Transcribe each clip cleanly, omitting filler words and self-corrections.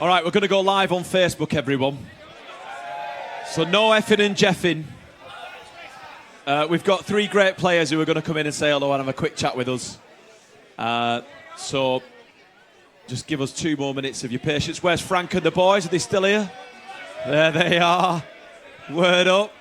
All right, we're going to go live on Facebook, everyone. So no effing and jeffing. We've got 3 great players who are going to come in and say hello and have a quick chat with us. So just give us 2 more minutes of your patience. Where's Frank and the boys? Are they still here? There they are. Word up.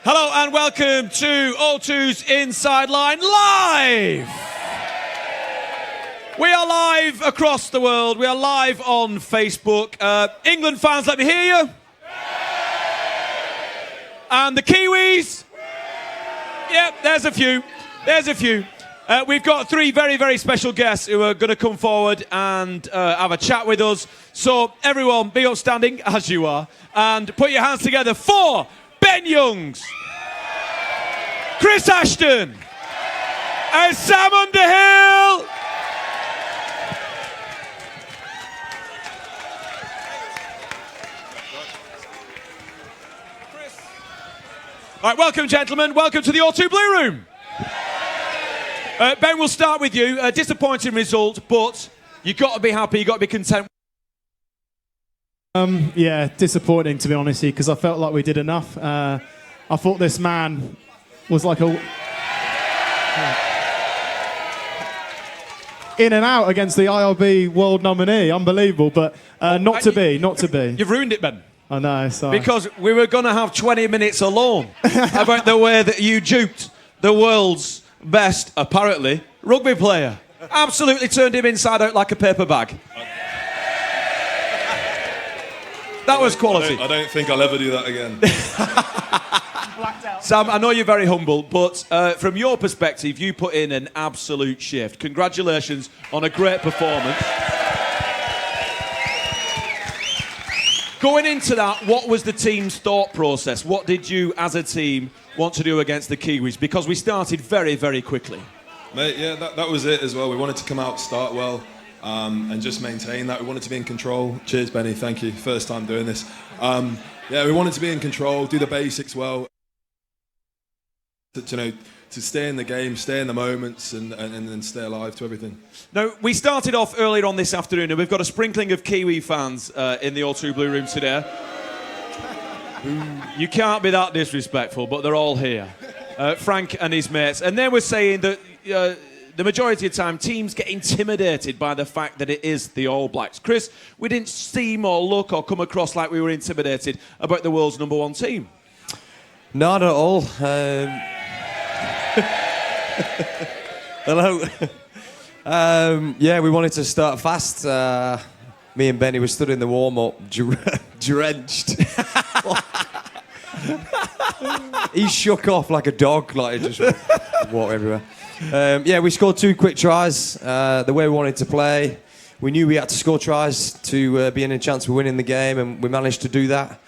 Hello and welcome to O2's Inside Line Live! We are live across the world. We are live on Facebook. England fans, let me hear you. And the Kiwis? Yep, there's a few. There's a few. We've got 3 very, very special guests who are going to come forward and have a chat with us. So everyone, be upstanding, as you are, and put your hands together for Ben Youngs, Chris Ashton, and Sam Underhill. All right, welcome, gentlemen. Welcome to the O2 Blue Room. Ben, we'll start with you. A disappointing result, but you've got to be happy, you've got to be content. Yeah, disappointing to be honest, because I felt like we did enough. I thought this man was like a in and out against the IRB world nominee, unbelievable. But not to be. You've ruined it, Ben. I know. Sorry. Because we were going to have 20 minutes alone about the way that you duped the world's best, apparently, rugby player. Absolutely turned him inside out like a paper bag. That was quality. I don't think I'll ever do that again. Sam, I know you're very humble, but from your perspective, you put in an absolute shift. Congratulations on a great performance. Going into that, what was the team's thought process? What did you, as a team, want to do against the Kiwis? Because we started very, very quickly. Mate, yeah, that was it as well. We wanted to come out, start well. And just maintain that. We wanted to be in control. Cheers, Benny. Thank you. First time doing this. Yeah, we wanted to be in control, do the basics well. To stay in the game, stay in the moments, and then stay alive to everything. Now, we started off earlier on this afternoon, and we've got a sprinkling of Kiwi fans in the O2 Blue Room today. You can't be that disrespectful, but they're all here. Frank and his mates. And they were saying that the majority of the time, teams get intimidated by the fact that it is the All Blacks. Chris, we didn't seem or look or come across like we were intimidated about the world's #1 team. Not at all. Hello. Yeah, we wanted to start fast. Me and Benny were stood in the warm-up, drenched. He shook off like a dog, like just walked everywhere. Yeah, we scored 2 quick tries, the way we wanted to play. We knew we had to score tries to be in a chance of winning the game, and we managed to do that.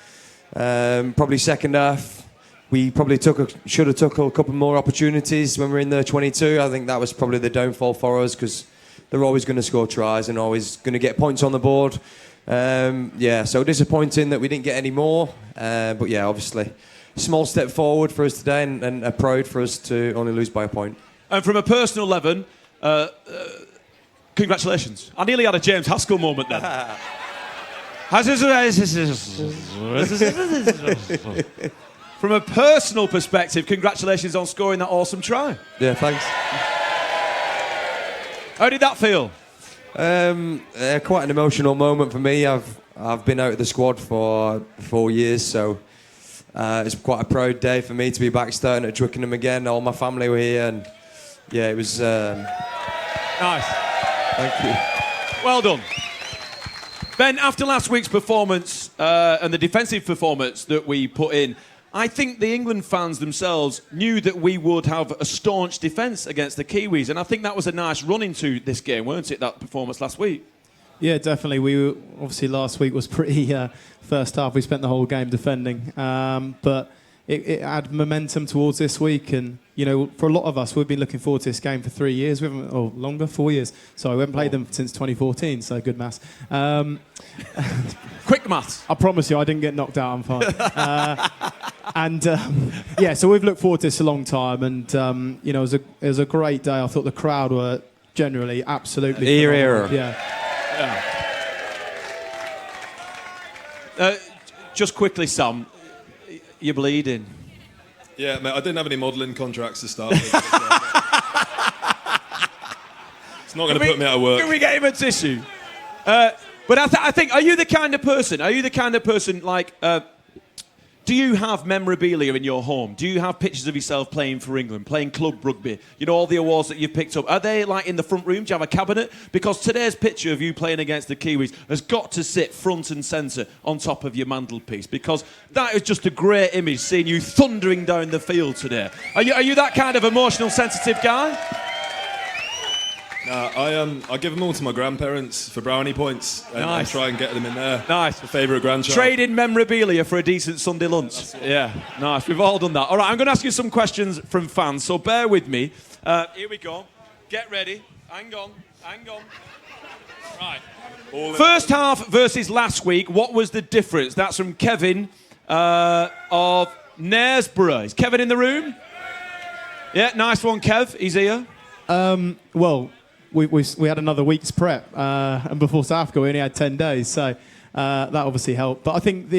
Probably second half, we probably should have took a couple more opportunities when we were in the 22. I think that was probably the downfall for us, because they're always going to score tries and always going to get points on the board. Yeah, so disappointing that we didn't get any more. But yeah, obviously, small step forward for us today, and a proud for us to only lose by a point. And from a personal level, congratulations. I nearly had a James Haskell moment then. From from a personal perspective, congratulations on scoring that awesome try. Yeah, thanks. How did that feel? Quite an emotional moment for me. I've been out of the squad for 4 years, so it's quite a proud day for me to be back starting at Twickenham again. All my family were here, and yeah, it was Nice. Thank you. Well done. Ben, after last week's performance and the defensive performance that we put in, I think the England fans themselves knew that we would have a staunch defence against the Kiwis, and I think that was a nice run into this game, weren't it, that performance last week? Yeah, definitely. Obviously last week was pretty first half. We spent the whole game defending, but it had momentum towards this week. And for a lot of us, we've been looking forward to this game for 3 years. We haven't, or longer, 4 years. Sorry, we haven't played them since 2014. So good maths. Quick maths. I promise you, I didn't get knocked out. I'm fine. So we've looked forward to this a long time. And it was a great day. I thought the crowd were generally absolutely Ear. Yeah. Just quickly, Sam, you're bleeding. Yeah, mate, I didn't have any modelling contracts to start with. It's not going to put me out of work. Can we get him a tissue? But I think, are you the kind of person like, do you have memorabilia in your home? Do you have pictures of yourself playing for England, playing club rugby? All the awards that you've picked up. Are they like in the front room? Do you have a cabinet? Because today's picture of you playing against the Kiwis has got to sit front and centre on top of your mantelpiece, because that is just a great image, seeing you thundering down the field today. Are you that kind of emotional, sensitive guy? I give them all to my grandparents for brownie points and Nice. try and get them in there. Nice. For favourite grandchild. Trading memorabilia for a decent Sunday lunch. Yeah, nice. We've all done that. All right, I'm going to ask you some questions from fans, so bear with me. Here we go. Get ready. Hang on. Right. First half versus last week, what was the difference? That's from Kevin of Knaresborough. Is Kevin in the room? Yeah, nice one, Kev. He's here. Well, we had another week's prep, and before South Africa we only had 10 days, so that obviously helped. But I think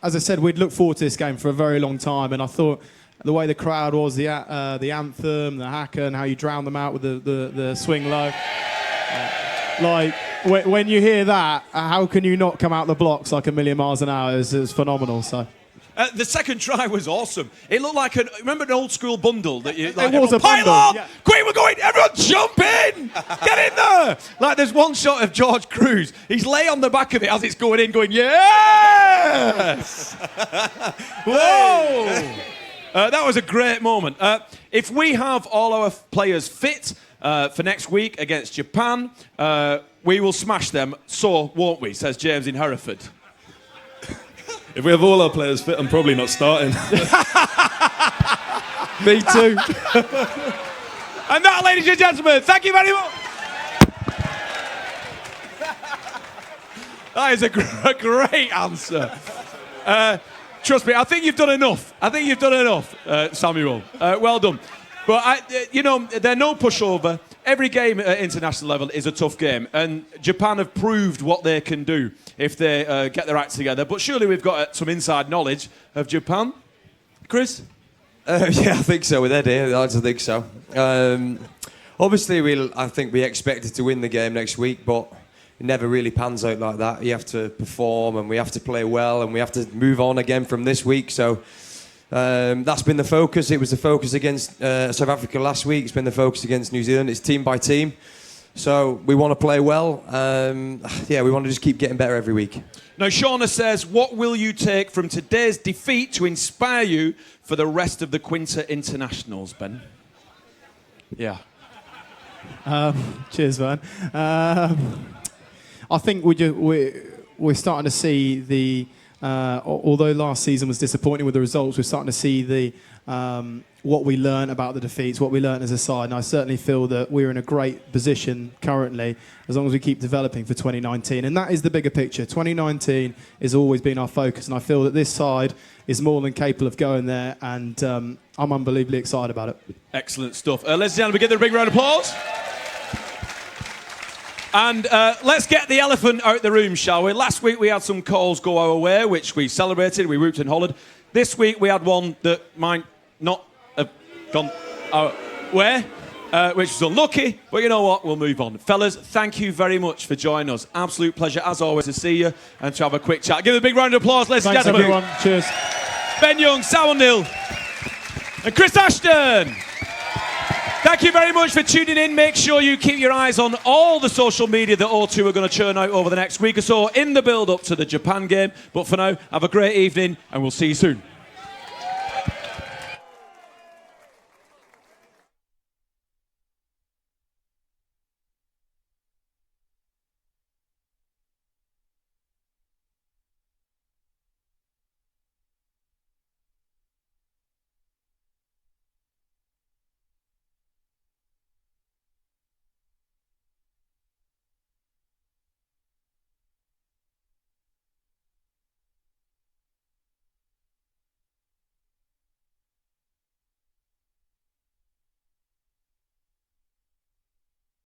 as I said, we'd looked forward to this game for a very long time, and I thought the way the crowd was, the anthem, the haka, and how you drown them out with the swing low. When you hear that, how can you not come out the blocks like a million miles an hour? It's phenomenal. So. The second try was awesome. It looked like remember an old school bundle that you like. It was a pile bundle. on! Yeah. Quick, we're going! Everyone jump in! Get in there! Like there's one shot of George Cruz. He's lay on the back of it as it's going in, going yes! Whoa! That was a great moment. If we have all our players fit for next week against Japan, we will smash them. So won't we? Says James in Hereford. If we have all our players fit, I'm probably not starting. Me too. And that, ladies and gentlemen, thank you very much. That is a great answer. Trust me, I think you've done enough. Samuel. Well done. But, they're no pushover. Every game at international level is a tough game, and Japan have proved what they can do if they get their act together. But surely we've got some inside knowledge of Japan. Chris? Yeah, I think so with Eddie. I think so. Obviously, I think we expected to win the game next week, but it never really pans out like that. You have to perform, and we have to play well, and we have to move on again from this week. So that's been the focus. It was the focus against South Africa last week. It's been the focus against New Zealand. It's team by team. So we want to play well. We want to just keep getting better every week. Now, Shauna says, what will you take from today's defeat to inspire you for the rest of the Quinta Internationals, Ben? Yeah. Cheers, man. I think we're starting to see although last season was disappointing with the results, we're starting to see what we learned about the defeats, what we learned as a side, and I certainly feel that we're in a great position currently as long as we keep developing for 2019, and that is the bigger picture. 2019 has always been our focus, and I feel that this side is more than capable of going there, and I'm unbelievably excited about it. Excellent stuff. Ladies and gentlemen, give them a big round of applause. And let's get the elephant out the room, shall we? Last week we had some calls go our way, which we celebrated, we whooped and hollered. This week we had one that might not have gone our way, which was unlucky, but you know what? We'll move on. Fellas, thank you very much for joining us. Absolute pleasure, as always, to see you and to have a quick chat. Give a big round of applause, ladies and Thanks, gentlemen. everyone. Cheers. Ben Youngs, Sam Underhill, and Chris Ashton. Thank you very much for tuning in. Make sure you keep your eyes on all the social media that O2 are going to churn out over the next week or so in the build-up to the Japan game. But for now, have a great evening, and we'll see you soon.